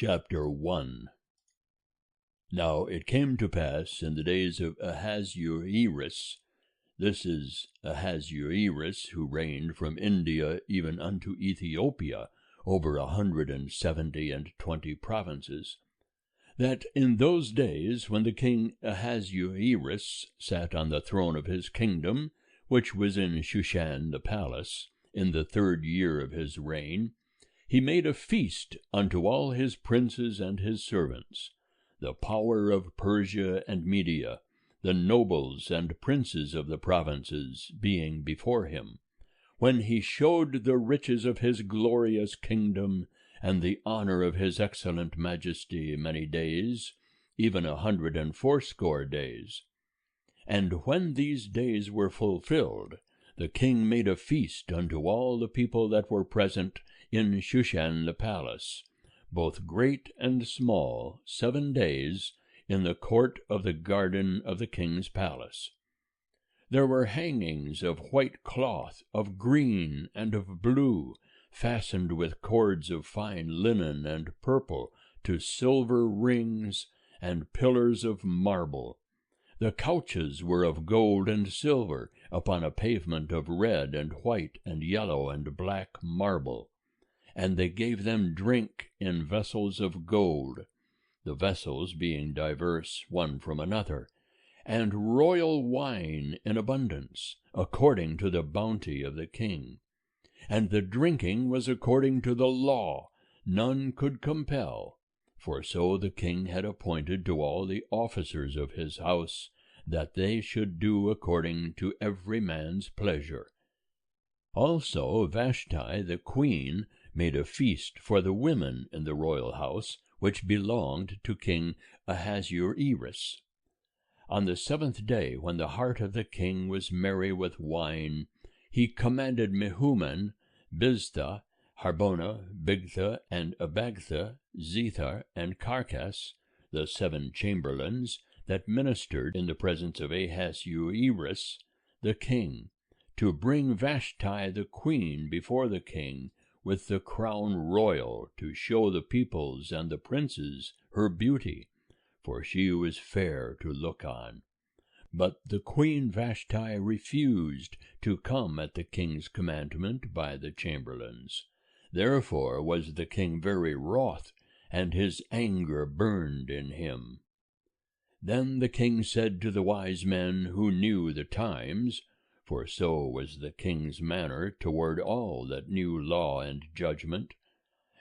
Chapter 1. Now it came to pass in the days of Ahasuerus, this is Ahasuerus, who reigned from India even unto Ethiopia, over 170 provinces, that in those days when the king Ahasuerus sat on the throne of his kingdom, which was in Shushan the palace, in the 3rd year of his reign, he made a feast unto all his princes and his servants, the power of Persia and Media, the nobles and princes of the provinces being before him, when he showed the riches of his glorious kingdom, and the honor of his excellent majesty many days, even 180 days. And when these days were fulfilled, the king made a feast unto all the people that were present in Shushan the palace, both great and small, 7 days, in the court of the garden of the king's palace. There were hangings of white cloth, of green and of blue, fastened with cords of fine linen and purple, to silver rings, and pillars of marble. The couches were of gold and silver, upon a pavement of red and white and yellow and black marble. And they gave them drink in vessels of gold, the vessels being diverse one from another, and royal wine in abundance, according to the bounty of the king. And the drinking was according to the law, none could compel, for so the king had appointed to all the officers of his house, that they should do according to every man's pleasure. Also Vashti the queen made a feast for the women in the royal house, which belonged to King Ahasuerus. On the 7th day, when the heart of the king was merry with wine, he commanded Mehuman, Biztha, Harbona, Bigtha, and Abagtha, Zethar, and Carkas, the 7 chamberlains that ministered in the presence of Ahasuerus the king, to bring Vashti the queen before the king with the crown royal, to show the peoples and the princes her beauty, for she was fair to look on. But the queen Vashti refused to come at the king's commandment by the chamberlains. Therefore was the king very wroth, and his anger burned in him. Then the king said to the wise men who knew the times, for so was the king's manner toward all that knew law and judgment,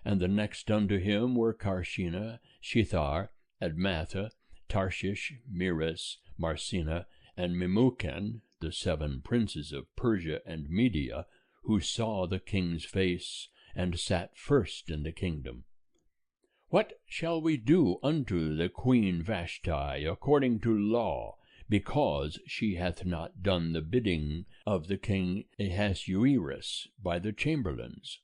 and the next unto him were Carshena, Shethar, Admatha, Tarshish, Meres, Marsena, and Memucan, the 7 princes of Persia and Media, who saw the king's face, and sat first in the kingdom. What shall we do unto the queen Vashti according to law, because she hath not done the bidding of the king Ahasuerus by the chamberlains?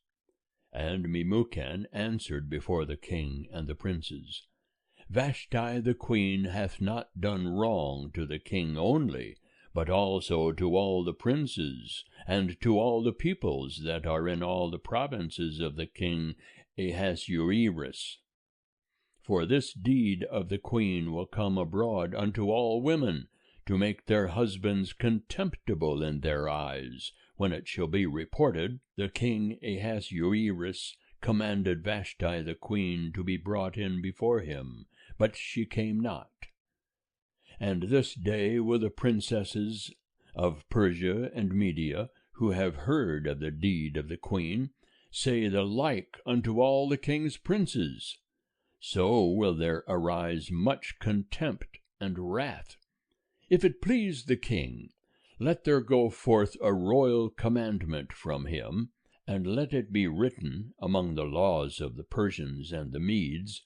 And Memucan answered before the king and the princes, Vashti the queen hath not done wrong to the king only, but also to all the princes, and to all the peoples that are in all the provinces of the king Ahasuerus. For this deed of the queen will come abroad unto all women, to make their husbands contemptible in their eyes, when it shall be reported, the king Ahasuerus commanded Vashti the queen to be brought in before him, but she came not. And this day will the princesses of Persia and Media, who have heard of the deed of the queen, say the like unto all the king's princes. So will there arise much contempt and wrath. If it please the king, let there go forth a royal commandment from him, and let it be written among the laws of the Persians and the Medes,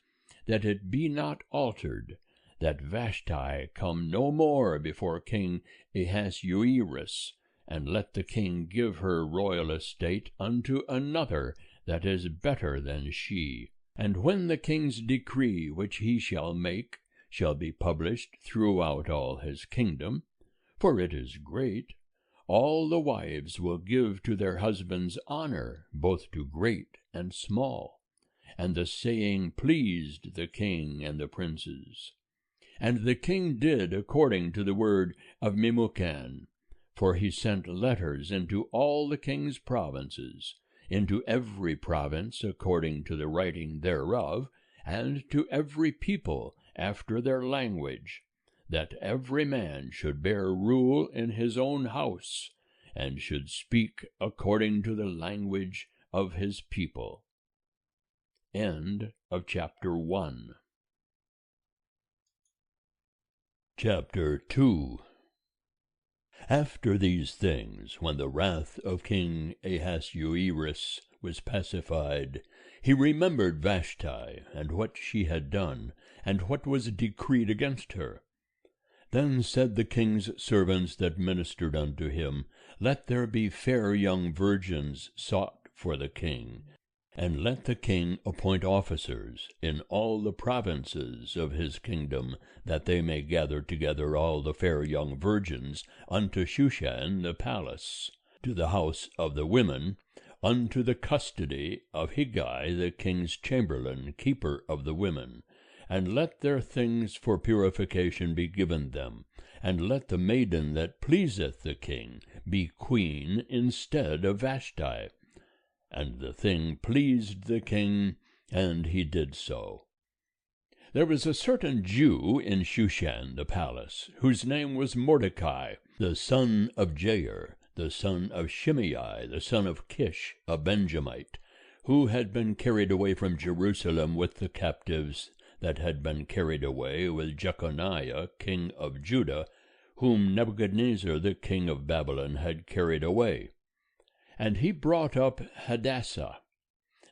that it be not altered, that Vashti come no more before King Ahasuerus, and let the king give her royal estate unto another that is better than she. And when the king's decree which he shall make shall be published throughout all his kingdom, for it is great, all the wives will give to their husbands honor, both to great and small, and the saying pleased the king and the princes. And the king did according to the word of Memucan, for he sent letters into all the king's provinces, into every province according to the writing thereof, and to every people after their language, that every man should bear rule in his own house, and should speak according to the language of his people. End of chapter 1. Chapter 2. After these things, when the wrath of King Ahasuerus was pacified, he remembered Vashti, and what she had done, and what was decreed against her. Then said the king's servants that ministered unto him, Let there be fair young virgins sought for the king, and let the king appoint officers in all the provinces of his kingdom, that they may gather together all the fair young virgins unto Shushan the palace, to the house of the women, unto the custody of Hegai the king's chamberlain, keeper of the women. And let their things for purification be given them, and let the maiden that pleaseth the king be queen instead of Vashti. And the thing pleased the king, and he did so. There was a certain Jew in Shushan the palace, whose name was Mordecai, the son of Jair, the son of Shimei, the son of Kish, a Benjamite, who had been carried away from Jerusalem with the captives that had been carried away with Jeconiah, king of Judah, whom Nebuchadnezzar the king of Babylon had carried away. And he brought up Hadassah,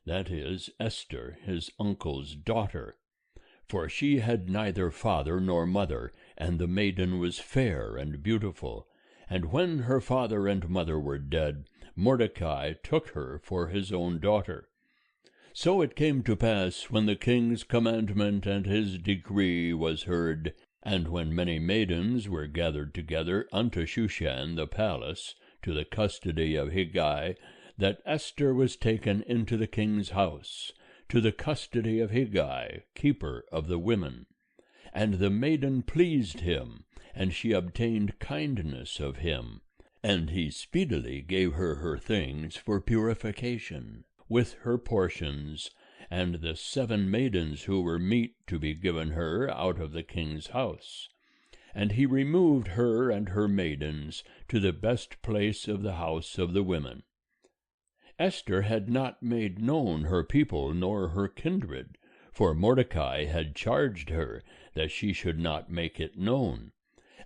that is, Esther, his uncle's daughter, for she had neither father nor mother, and the maiden was fair and beautiful. And when her father and mother were dead, Mordecai took her for his own daughter. So it came to pass, when the king's commandment and his decree was heard, and when many maidens were gathered together unto Shushan the palace, to the custody of Hegai, that Esther was taken into the king's house, to the custody of Hegai, keeper of the women. And the maiden pleased him, and she obtained kindness of him. And he speedily gave her her things for purification, with her portions, and the 7 maidens who were meet to be given her out of the king's house. And he removed her and her maidens to the best place of the house of the women. Esther had not made known her people nor her kindred, for Mordecai had charged her that she should not make it known.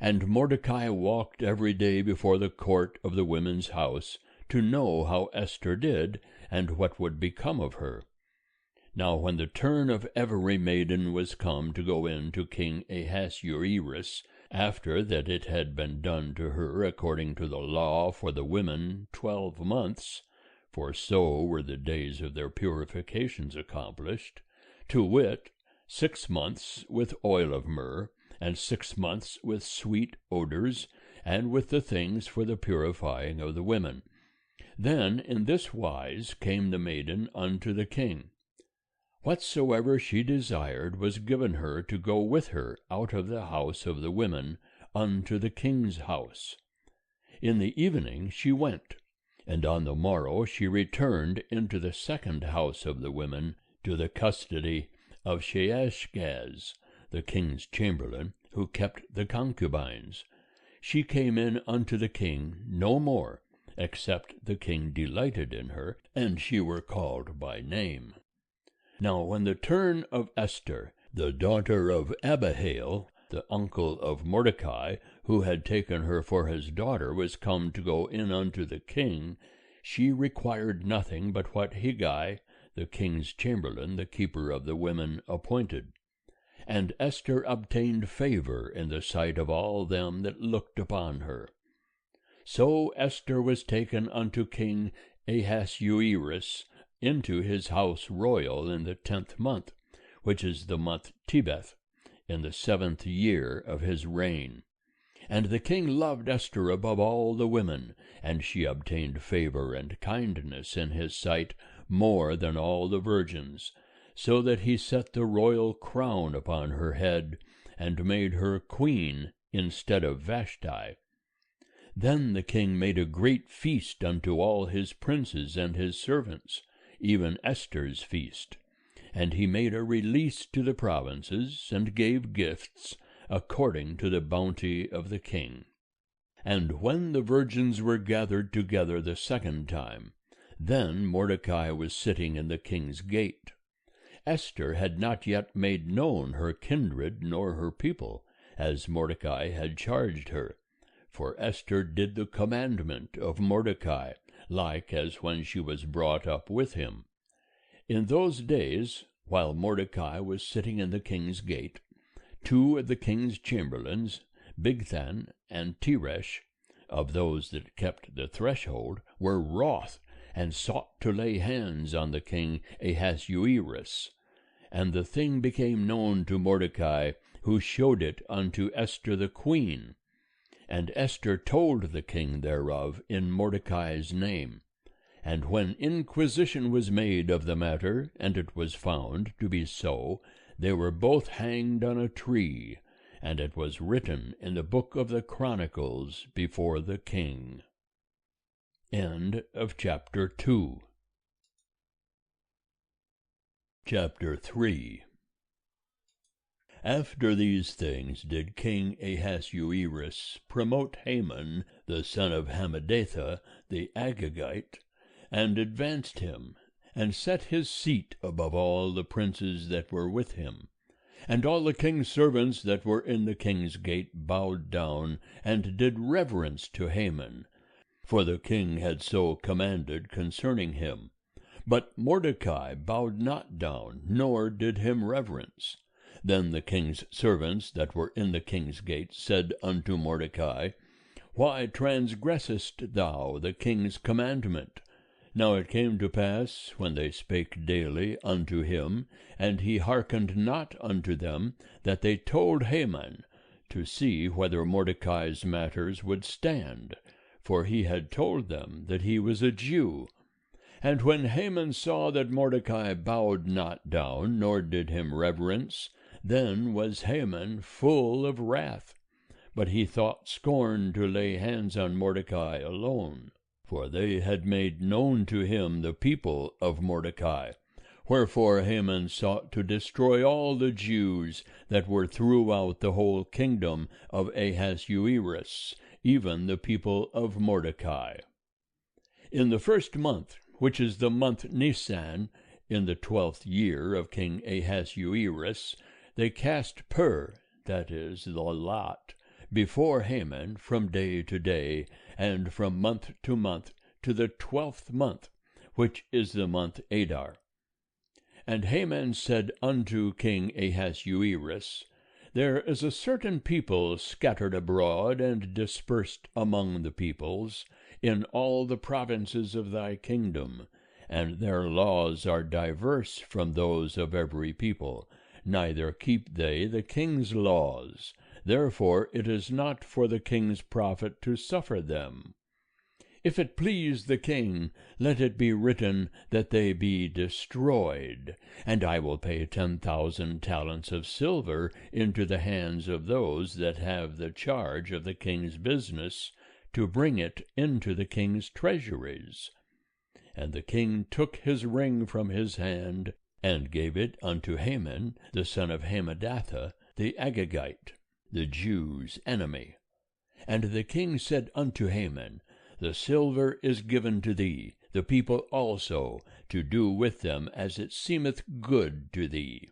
And Mordecai walked every day before the court of the women's house, to know how Esther did, and what would become of her. Now when the turn of every maiden was come to go in to King Ahasuerus, after that it had been done to her according to the law for the women 12 months, for so were the days of their purifications accomplished, to wit, 6 months with oil of myrrh, and 6 months with sweet odors, and with the things for the purifying of the women. Then in this wise came the maiden unto the king. Whatsoever she desired was given her to go with her out of the house of the women unto the king's house. In the evening she went, and on the morrow she returned into the second house of the women, to the custody of Sheashgaz, the king's chamberlain, who kept the concubines. She came in unto the king no more, except the king delighted in her, and she were called by name. Now when the turn of Esther, the daughter of Abihail, the uncle of Mordecai, who had taken her for his daughter, was come to go in unto the king, she required nothing but what Hegai, the king's chamberlain, the keeper of the women, appointed. And Esther obtained favor in the sight of all them that looked upon her. So Esther was taken unto King Ahasuerus into his house royal in the 10th month, which is the month Tebeth, in the 7th year of his reign. And the king loved Esther above all the women, and she obtained favor and kindness in his sight more than all the virgins. so that he set the royal crown upon her head, and made her queen instead of Vashti. Then the king made a great feast unto all his princes and his servants, even Esther's feast. And he made a release to the provinces, and gave gifts, according to the bounty of the king. And when the virgins were gathered together the second time, then Mordecai was sitting in the king's gate. Esther had not yet made known her kindred nor her people, as Mordecai had charged her. For Esther did the commandment of Mordecai, like as when she was brought up with him. In those days, while Mordecai was sitting in the king's gate, two of the king's chamberlains, Bigthan and Teresh, of those that kept the threshold, were wroth, and sought to lay hands on the king Ahasuerus. And the thing became known to Mordecai, who showed it unto Esther the queen. And Esther told the king thereof in Mordecai's name. And when inquisition was made of the matter, and it was found to be so, they were both hanged on a tree, and it was written in the book of the Chronicles before the king. End of chapter 2. Chapter 3. After these things did King Ahasuerus promote Haman, the son of Hammedatha, the Agagite, and advanced him, and set his seat above all the princes that were with him. And all the king's servants that were in the king's gate bowed down, and did reverence to Haman, for the king had so commanded concerning him. But Mordecai bowed not down, nor did him reverence. Then the king's servants that were in the king's gate said unto Mordecai, Why transgressest thou the king's commandment? Now it came to pass, when they spake daily unto him, and he hearkened not unto them, that they told Haman, to see whether Mordecai's matters would stand, for he had told them that he was a Jew. And when Haman saw that Mordecai bowed not down, nor did him reverence, then was Haman full of wrath. But he thought scorn to lay hands on Mordecai alone, for they had made known to him the people of Mordecai. Wherefore Haman sought to destroy all the Jews that were throughout the whole kingdom of Ahasuerus, even the people of Mordecai. In the first month, which is the month Nisan, in the 12th year of King Ahasuerus, they cast pur, that is, the lot, before Haman from day to day, and from month to month, to the 12th month, which is the month Adar. And Haman said unto King Ahasuerus, There is a certain people scattered abroad and dispersed among the peoples, in all the provinces of thy kingdom, and their laws are diverse from those of every people, neither keep they the king's laws. Therefore it is not for the king's profit to suffer them. If it please the king, let it be written that they be destroyed, and I will pay 10,000 talents of silver into the hands of those that have the charge of the king's business, to bring it into the king's treasuries. And the king took his ring from his hand, and gave it unto Haman, the son of Hammedatha, the Agagite, the Jews' enemy. And the king said unto Haman, The silver is given to thee, the people also, to do with them as it seemeth good to thee.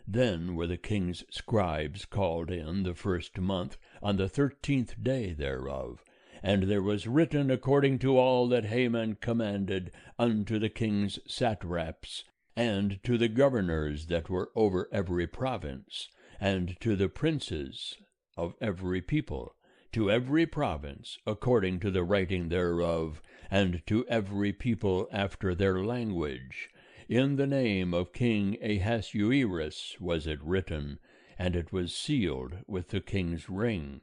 Then were the king's scribes called in the first month, on the 13th day thereof, and there was written according to all that Haman commanded unto the king's satraps, and to the governors that were over every province, and to the princes of every people, to every province according to the writing thereof, and to every people after their language. In the name of King Ahasuerus was it written, and it was sealed with the king's ring.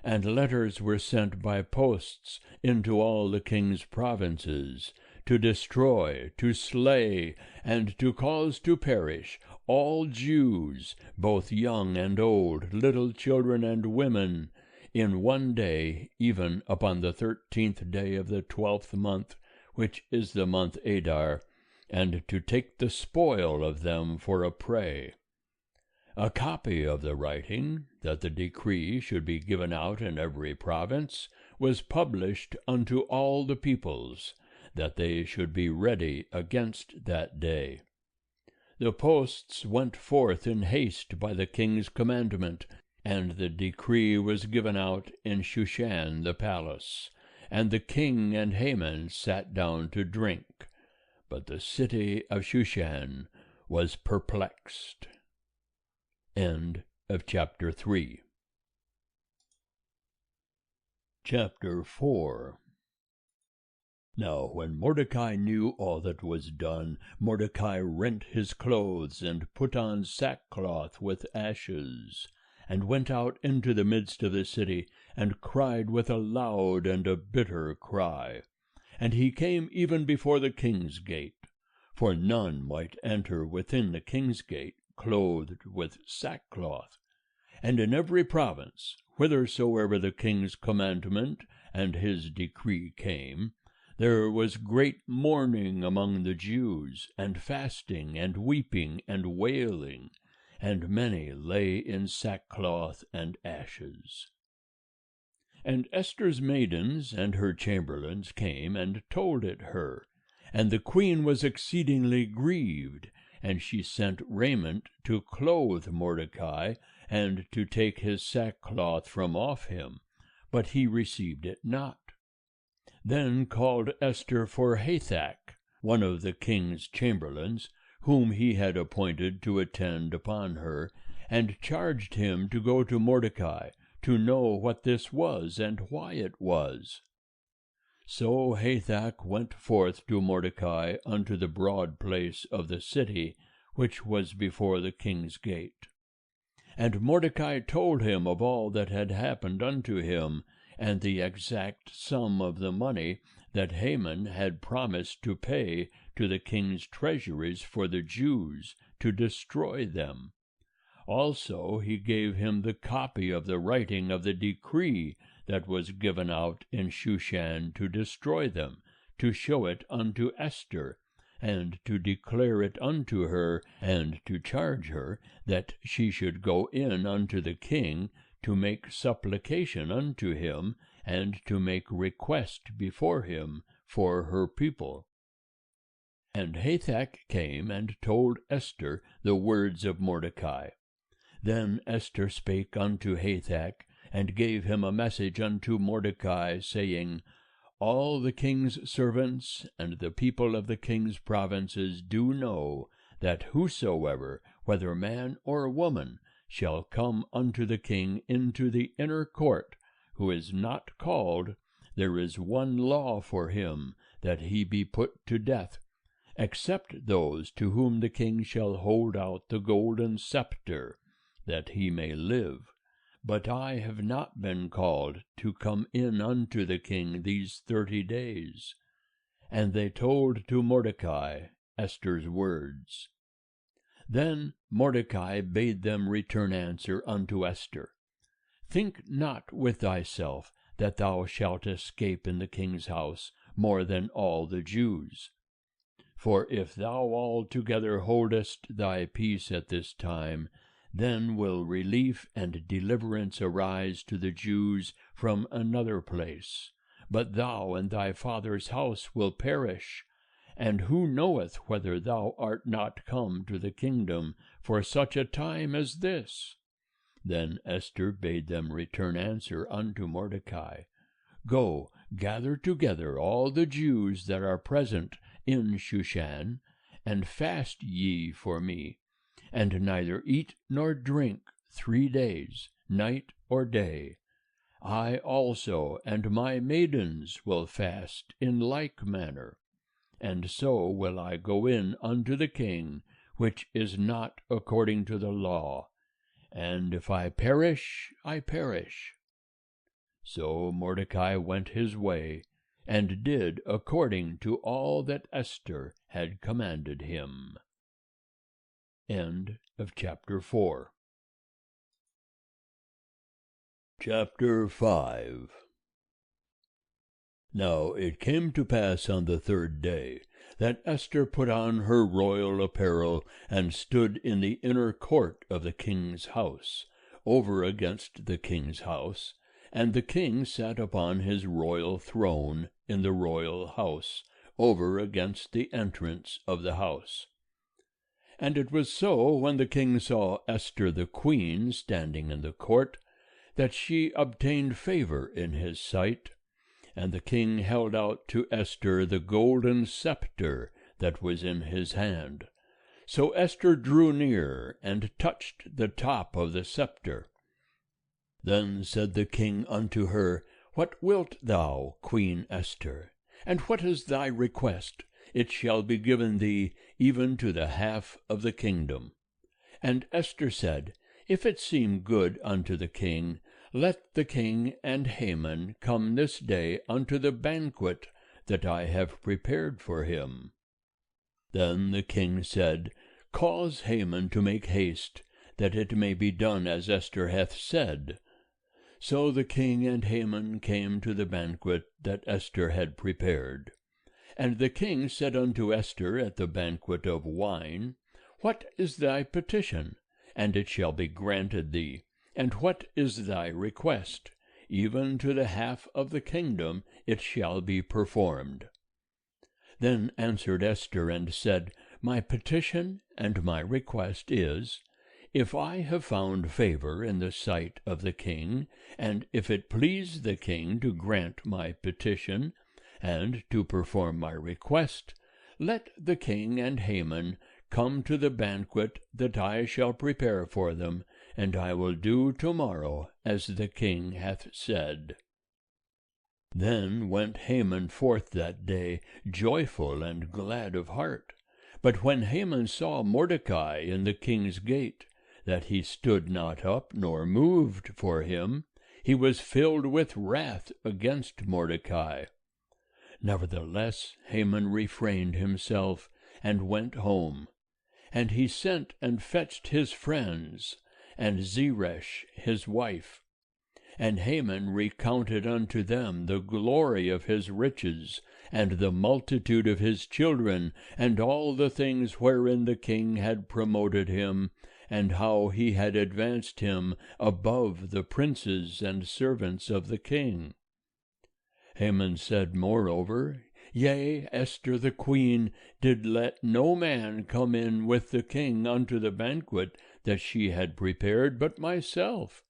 And letters were sent by posts into all the king's provinces, to destroy, to slay, and to cause to perish all Jews, both young and old, little children and women, in one day, even upon the 13th day of the 12th month, which is the month Adar, and to take the spoil of them for a prey. A copy of the writing, that the decree should be given out in every province, was published unto all the peoples, that they should be ready against that day. The posts went forth in haste by the king's commandment, and the decree was given out in Shushan the palace, and the king and Haman sat down to drink. But the city of Shushan was perplexed. End of chapter 3. Chapter 4. Now when Mordecai knew all that was done, Mordecai rent his clothes, and put on sackcloth with ashes, and went out into the midst of the city, and cried with a loud and a bitter cry. And he came even before the king's gate, for none might enter within the king's gate, clothed with sackcloth. And in every province, whithersoever the king's commandment and his decree came, there was great mourning among the Jews, and fasting, and weeping, and wailing, and many lay in sackcloth and ashes. And Esther's maidens and her chamberlains came and told it her, and the queen was exceedingly grieved, and she sent raiment to clothe Mordecai, and to take his sackcloth from off him, but he received it not. Then called Esther for Hathach, one of the king's chamberlains, whom he had appointed to attend upon her, and charged him to go to Mordecai, to know what this was, and why it was. So Hathach went forth to Mordecai unto the broad place of the city, which was before the king's gate. And Mordecai told him of all that had happened unto him, and the exact sum of the money that Haman had promised to pay to the king's treasuries for the Jews, to destroy them. Also he gave him the copy of the writing of the decree that was given out in Shushan to destroy them, to show it unto Esther, and to declare it unto her, and to charge her that she should go in unto the king, to make supplication unto him, and to make request before him for her people. And Hathach came and told Esther the words of Mordecai. Then Esther spake unto Hathach, and gave him a message unto Mordecai, saying, All the king's servants and the people of the king's provinces do know that whosoever, whether man or woman, shall come unto the king into the inner court, who is not called, there is one law for him, that he be put to death, except those to whom the king shall hold out the golden scepter, that he may live. But I have not been called to come in unto the king these 30 days. And they told to Mordecai Esther's words. Then Mordecai bade them return answer unto Esther. Think not with thyself that thou shalt escape in the king's house more than all the Jews. For if thou altogether holdest thy peace at this time, then will relief and deliverance arise to the Jews from another place. But thou and thy father's house will perish. And who knoweth whether thou art not come to the kingdom for such a time as this? Then Esther bade them return answer unto Mordecai. Go, gather together all the Jews that are present in Shushan, and fast ye for me, and neither eat nor drink 3 days, night or day. I also and my maidens will fast in like manner. And so will I go in unto the king, which is not according to the law. And if I perish, I perish. So Mordecai went his way, and did according to all that Esther had commanded him. End of chapter 4. Chapter 5. Now it came to pass on the 3rd day, that Esther put on her royal apparel, and stood in the inner court of the king's house, over against the king's house, and the king sat upon his royal throne in the royal house, over against the entrance of the house. And it was so, when the king saw Esther the queen standing in the court, that she obtained favor in his sight. And the king held out to Esther the golden scepter that was in his hand. So Esther drew near, and touched the top of the scepter. Then said the king unto her, What wilt thou, Queen Esther? And what is thy request? It shall be given thee, even to the half of the kingdom. And Esther said, If it seem good unto the king, let the king and Haman come this day unto the banquet that I have prepared for him. Then the king said, Cause Haman to make haste, that it may be done as Esther hath said. So the king and Haman came to the banquet that Esther had prepared. And the king said unto Esther at the banquet of wine, What is thy petition? And it shall be granted thee. And what is thy request? Even to the half of the kingdom it shall be performed. Then answered Esther and said, My petition and my request is, if I have found favor in the sight of the king, and if it please the king to grant my petition, and to perform my request, let the king and Haman come to the banquet that I shall prepare for them, and I will do tomorrow as the king hath said. Then went Haman forth that day, joyful and glad of heart. But when Haman saw Mordecai in the king's gate, that he stood not up nor moved for him, he was filled with wrath against Mordecai. Nevertheless Haman refrained himself, and went home. And he sent and fetched his friends, and Zeresh his wife. And Haman recounted unto them the glory of his riches, and the multitude of his children, and all the things wherein the king had promoted him, and how he had advanced him above the princes and servants of the king. Haman said moreover, Yea, Esther the queen did let no man come in with the king unto the banquet that she had prepared but myself,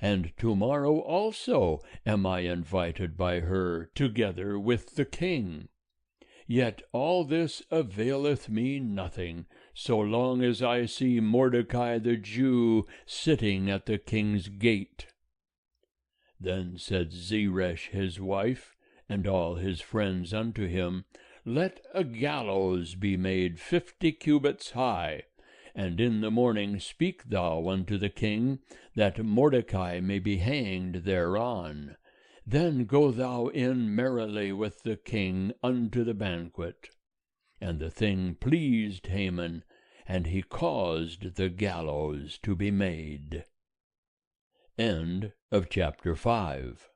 and tomorrow also am I invited by her together with the king. Yet all this availeth me nothing, so long as I see Mordecai the Jew sitting at the king's gate. Then said Zeresh his wife, and all his friends unto him, Let a gallows be made 50 cubits high, and in the morning speak thou unto the king, that Mordecai may be hanged thereon. Then go thou in merrily with the king unto the banquet. And the thing pleased Haman, and he caused the gallows to be made. End of chapter 5.